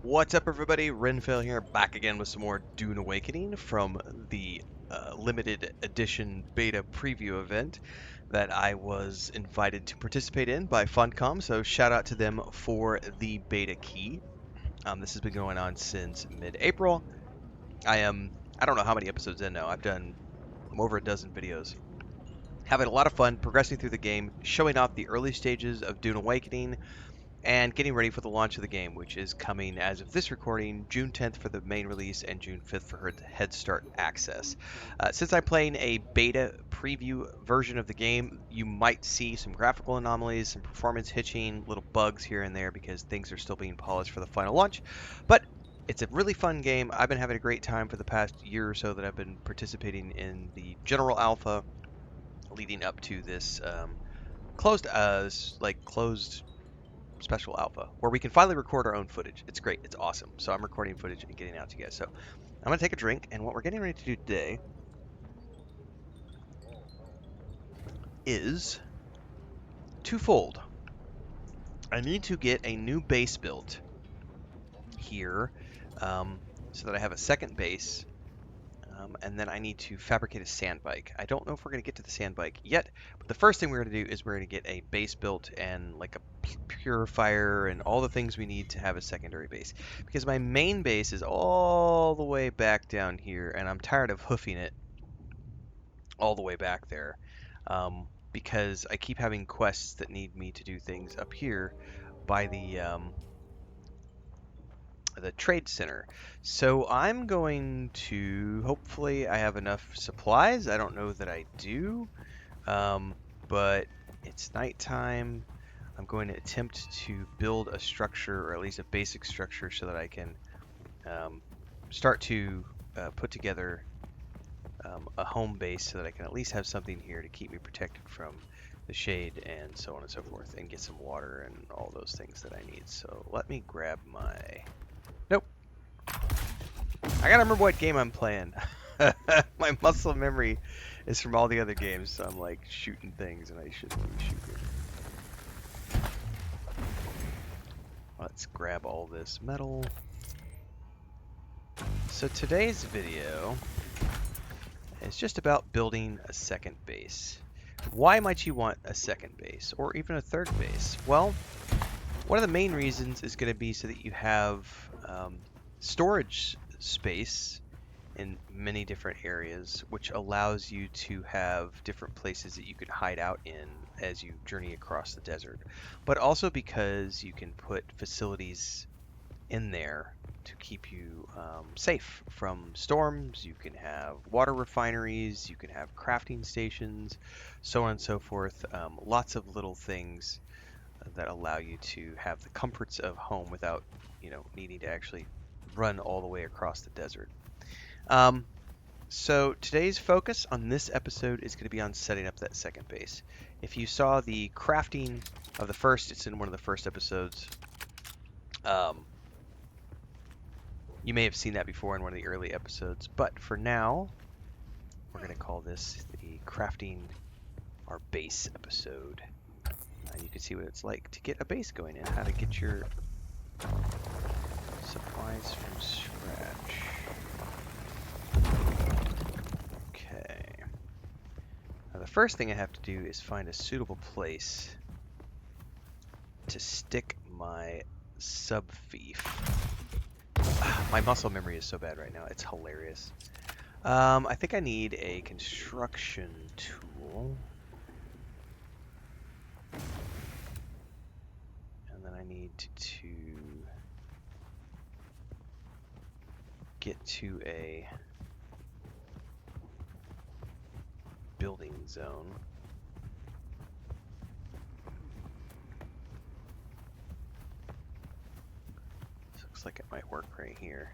What's up, everybody? Renfail here, back again with some more Dune Awakening from the limited edition beta preview event that I was invited to participate in by Funcom. So shout out to them for the beta key. This has been going on since mid-April. I don't know how many episodes in now. I'm over a dozen videos. Having a lot of fun progressing through the game, showing off the early stages of Dune Awakening, and getting ready for the launch of the game, which is coming as of this recording, June 10th for the main release and June 5th for her Head Start access. Since I'm playing a beta preview version of the game, you might see some graphical anomalies, some performance hitching, little bugs here and there because things are still being polished for the final launch. But it's a really fun game. I've been having a great time for the past year or so that I've been participating in the general alpha leading up to this closed special alpha where we can finally record our own footage. It's great. It's awesome. So I'm recording footage and getting it out to you guys. So I'm going to take a drink, and what we're getting ready to do today is twofold. I need to get a new base built here so that I have a second base. And then I need to fabricate a sand bike. I don't know if we're going to get to the sand bike yet, but the first thing we're going to do is we're going to get a base built and like a purifier and all the things we need to have a secondary base. Because my main base is all the way back down here, and I'm tired of hoofing it all the way back there. Because I keep having quests that need me to do things up here by the trade center. So I'm going to, hopefully I have enough supplies. I don't know that I do, but it's nighttime. I'm going to attempt to build a structure, or at least a basic structure, so that I can start to put together a home base so that I can at least have something here to keep me protected from the shade and so on and so forth, and get some water and all those things that I need. So let me grab my... Nope. I gotta remember what game I'm playing. My muscle memory is from all the other games, so I'm like shooting things and I shouldn't be shooting. Let's grab all this metal. So today's video is just about building a second base. Why might you want a second base or even a third base? Well, one of the main reasons is going to be so that you have storage space in many different areas, which allows you to have different places that you can hide out in as you journey across the desert. But also because you can put facilities in there to keep you safe from storms. You can have water refineries, you can have crafting stations, so on and so forth. Lots of little things that allow you to have the comforts of home without, needing to actually run all the way across the desert. So today's focus on this episode is going to be on setting up that second base. If you saw the crafting of the first, it's in one of the first episodes. You may have seen that before in one of the early episodes, but for now, we're going to call this the crafting our base episode. You can see what it's like to get a base going and how to get your supplies from scratch. Okay. Now the first thing I have to do is find a suitable place to stick my sub-thief. My muscle memory is so bad right now. It's hilarious. I think I need a construction tool. And then I need to get to a building zone. This looks like it might work right here.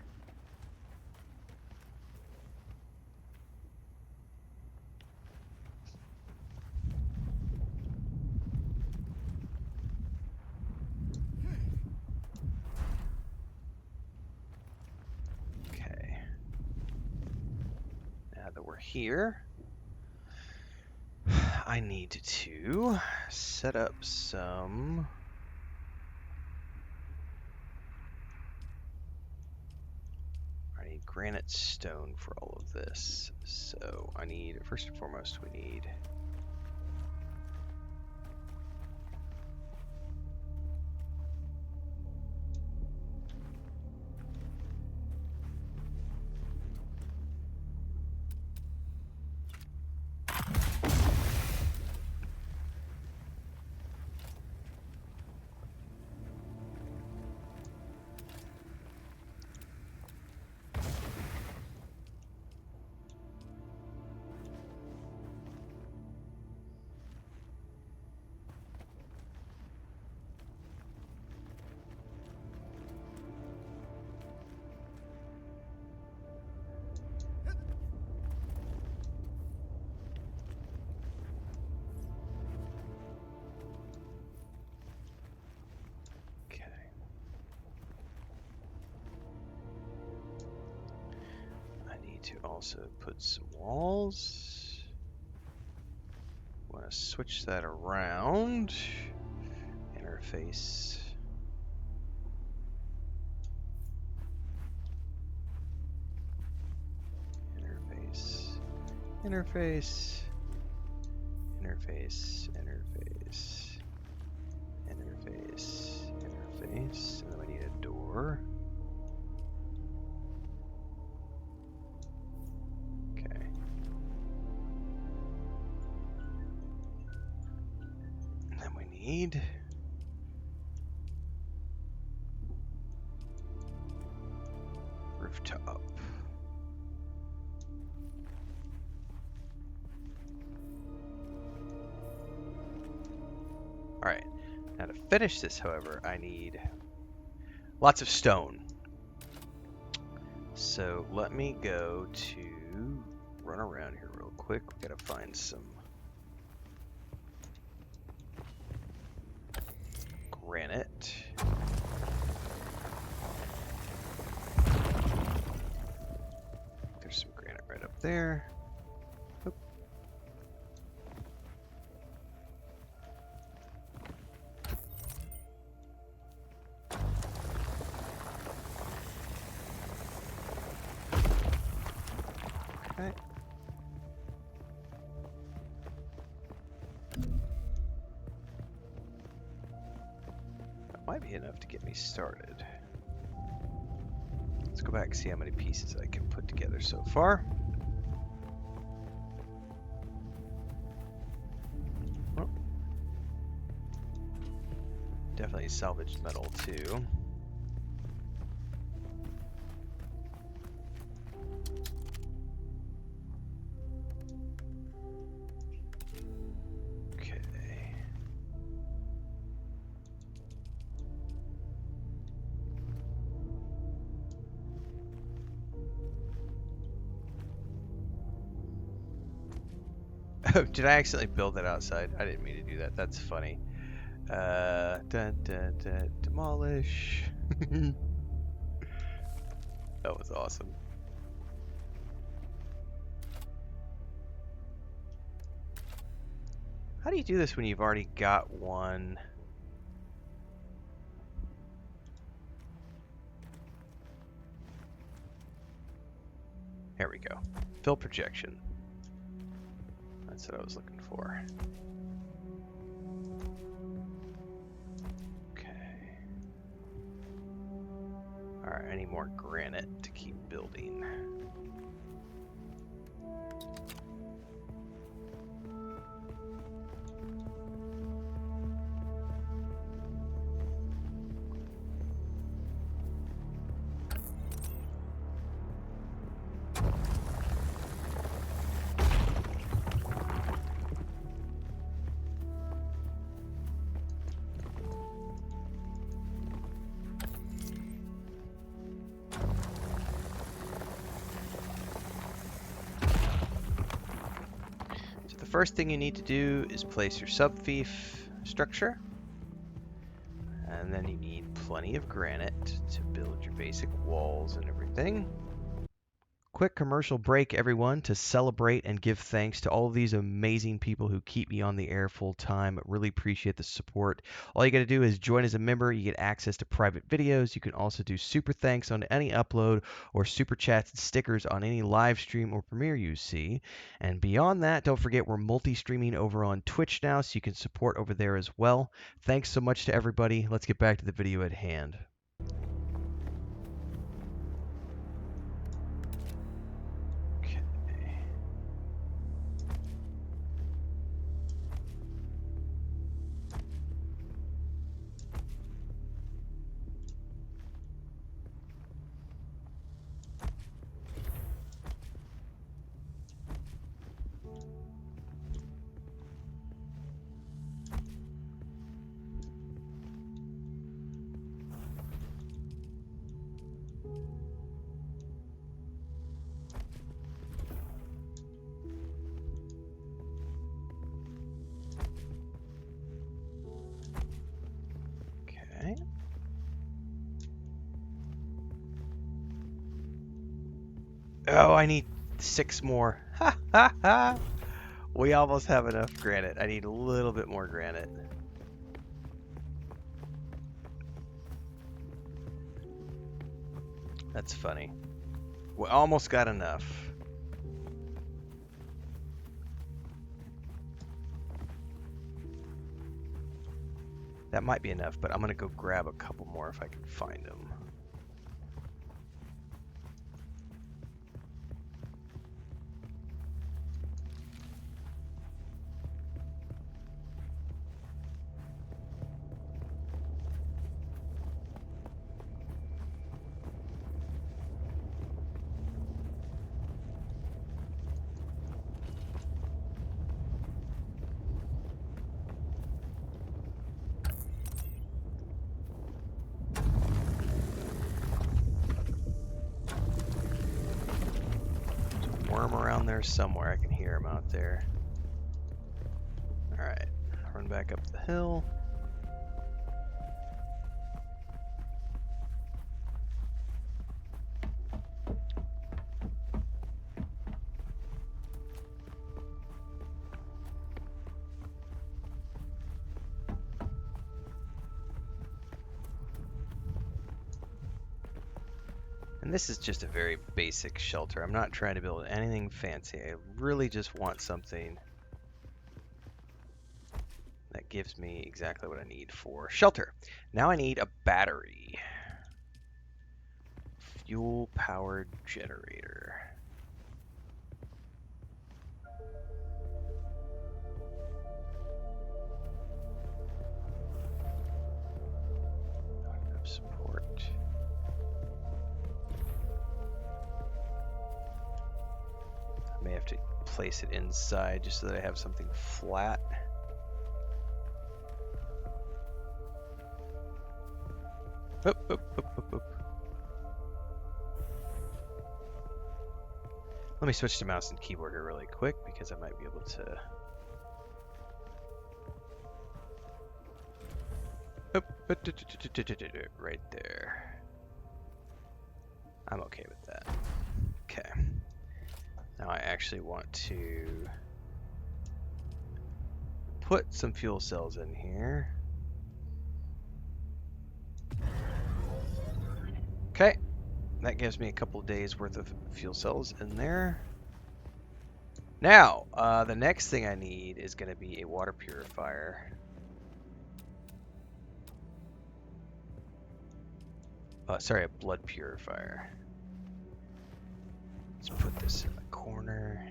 That we're here, I need to set up some granite stone for all of this. So I need, first and foremost, we need to also put some walls. Want to switch that around. Interface. Interface. Interface. Interface. Interface. Interface. Interface. And then we need a door. Need rooftop. All right, now to finish this, however, I need lots of stone. So let me go to run around here real quick. We gotta find some granite. There's some granite right up there. Oop. Okay. Might be enough to get me started. Let's go back and see how many pieces I can put together so far. Oh. Definitely salvaged metal too. Oh, did I accidentally build that outside? I didn't mean to do that. That's funny. Demolish. That was awesome. How do you do this when you've already got one? There we go. Fill projection. That's what I was looking for. Okay. Alright, I need more granite to keep building. First thing you need to do is place your subfief structure, and then you need plenty of granite to build your basic walls and everything. Quick commercial break, everyone, to celebrate and give thanks to all of these amazing people who keep me on the air full time. Really appreciate the support. All you got to do is join as a member. You get access to private videos. You can also do super thanks on any upload or super chats and stickers on any live stream or premiere you see. And beyond that, don't forget we're multi-streaming over on Twitch now, so you can support over there as well. Thanks so much to everybody. Let's get back to the video at hand. Oh, I need 6 more. Ha ha ha! We almost have enough granite. I need a little bit more granite. That's funny. We almost got enough. That might be enough, but I'm gonna go grab a couple more if I can find them. Worm around there somewhere. I can hear him out there. Alright, run back up the hill. And this is just a very basic shelter. I'm not trying to build anything fancy. I really just want something that gives me exactly what I need for shelter. Now I need a battery. Fuel-powered generator. Support. I may have to place it inside just so that I have something flat. Oop, oop, oop, oop, oop. Let me switch to mouse and keyboard here really quick because I might be able to. Oop, right there. I'm okay with that. Okay. Now I actually want to put some fuel cells in here. Okay, that gives me a couple days worth of fuel cells in there. Now, the next thing I need is going to be a water purifier. Sorry, a blood purifier. Let's put this in the corner.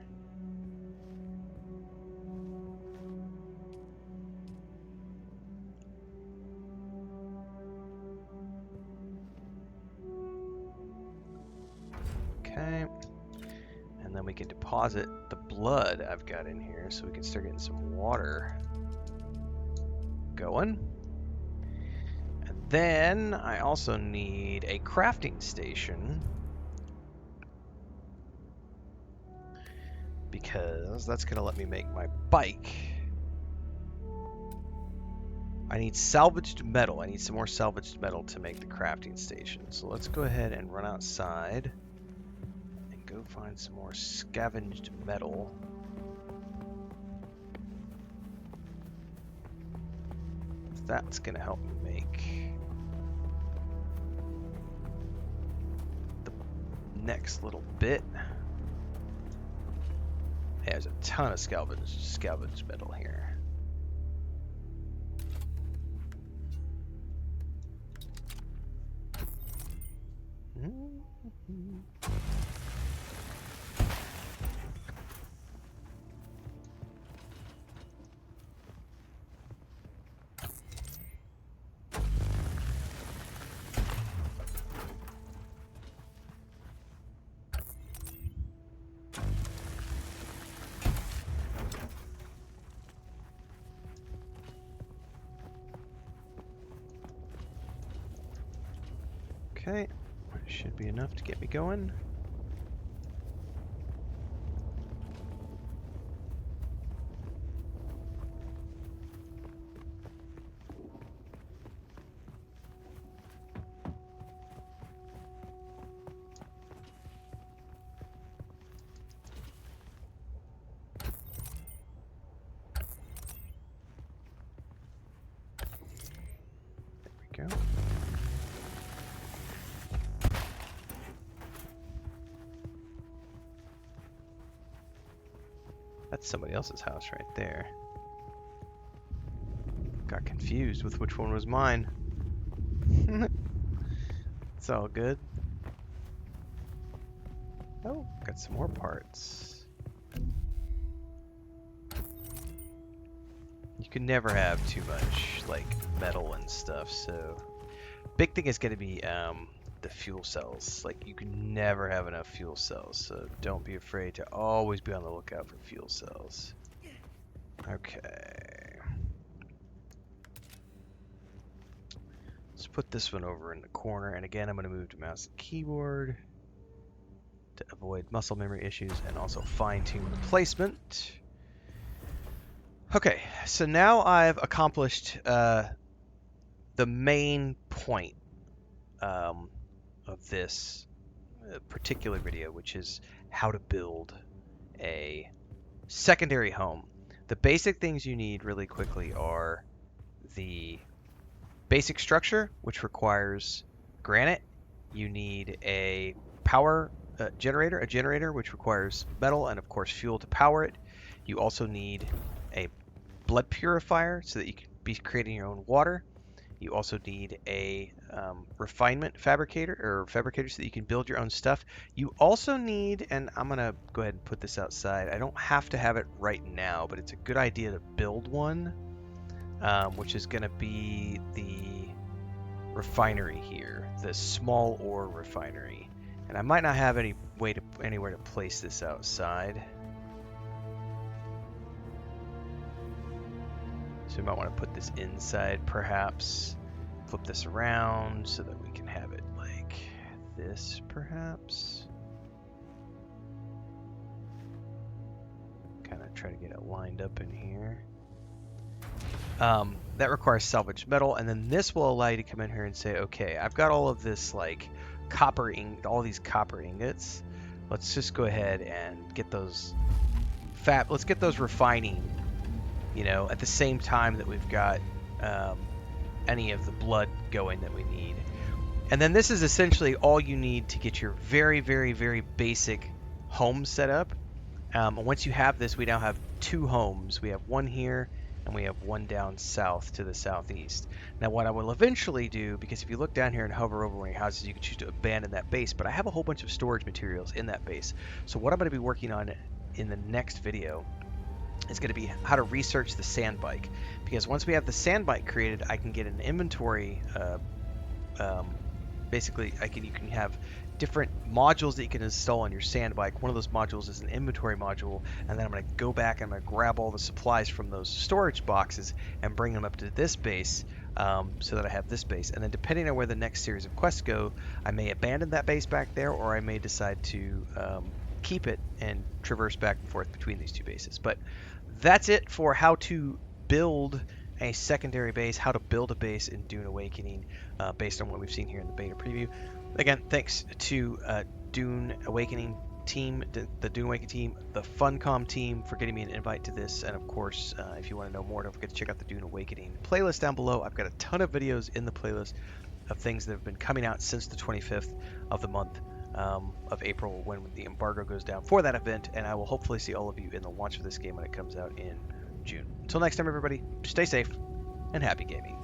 Okay. And then we can deposit the blood I've got in here so we can start getting some water going. And then I also need a crafting station because that's going to let me make my bike. I need salvaged metal. I need some more salvaged metal to make the crafting station. So let's go ahead and run outside and go find some more scavenged metal. That's gonna help me make the next little bit. There's a ton of scavenged metal here. Okay, should be enough to get me going. There we go. That's somebody else's house right there. Got confused with which one was mine. It's all good. Oh, got some more parts. You can never have too much, like, metal and stuff, so... Big thing is going to be the fuel cells. Like, you can never have enough fuel cells, so don't be afraid to always be on the lookout for fuel cells. Okay. Let's put this one over in the corner, and again I'm going to move to mouse and keyboard to avoid muscle memory issues and also fine-tune the placement. Okay, so now I've accomplished the main point of this particular video, which is how to build a secondary home. The basic things you need really quickly are the basic structure, which requires granite. You need a power generator, which requires metal and of course fuel to power it. You also need a blood purifier so that you can be creating your own water. You also need a refinement fabricator so that you can build your own stuff. You also need, and I'm gonna go ahead and put this outside. I don't have to have it right now, but it's a good idea to build one, which is gonna be the refinery here, the small ore refinery. And I might not have anywhere to place this outside. So we might want to put this inside, perhaps. Flip this around so that we can have it like this, perhaps. Kind of try to get it lined up in here. That requires salvaged metal, and then this will allow you to come in here and say, okay, I've got all of this like all these copper ingots. Let's just go ahead and get those let's get those refining, you know, at the same time that we've got any of the blood going that we need. And then this is essentially all you need to get your very, very, very basic home set up. Once you have this, we now have two homes. We have one here and we have one down south to the southeast. Now what I will eventually do, because if you look down here and hover over one of your houses, you can choose to abandon that base, but I have a whole bunch of storage materials in that base. So what I'm going to be working on in the next video is going to be how to research the sand bike, because once we have the sand bike created, I can get an inventory. Basically, you can have different modules that you can install on your sand bike. One of those modules is an inventory module, and then I'm going to go back and I'm going to grab all the supplies from those storage boxes and bring them up to this base, so that I have this base. And then depending on where the next series of quests go, I may abandon that base back there, or I may decide to keep it and traverse back and forth between these two bases. But that's it for how to build a secondary base, how to build a base in Dune Awakening, based on what we've seen here in the beta preview. Again, thanks to Dune Awakening team, the Dune Awakening team, the Funcom team for getting me an invite to this, and of course, if you want to know more, don't forget to check out the Dune Awakening playlist down below. I've got a ton of videos in the playlist of things that have been coming out since the 25th of the month of April when the embargo goes down for that event, and I will hopefully see all of you in the launch of this game when it comes out in June. Until next time, everybody, stay safe and happy gaming.